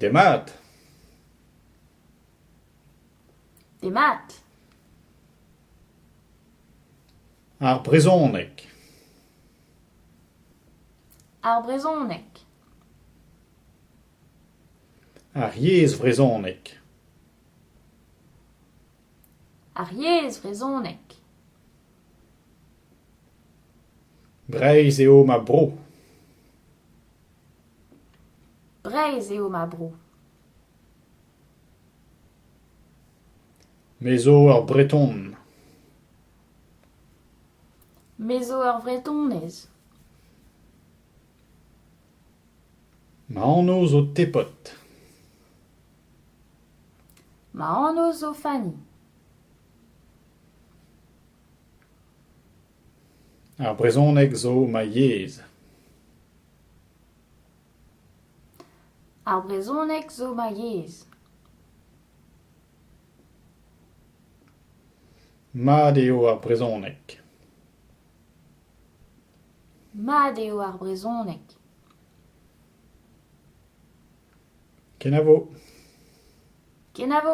Des maths. Des maths. Arbrezonek. Arbrezonek. Arjezvrezonek. Arjezvrezonek. Breiz eo ma bro. Breiz eo ma bro. Me zo ur breton. Me zo ur vretonez. Ma anv zo tepot. Ma anv zo fani. Arbrezonek zo ma yez. Arbrezonek zo ma yez. Mat eo arbrezonek. Mat eo arbrezonek. Kenavo. Kenavo.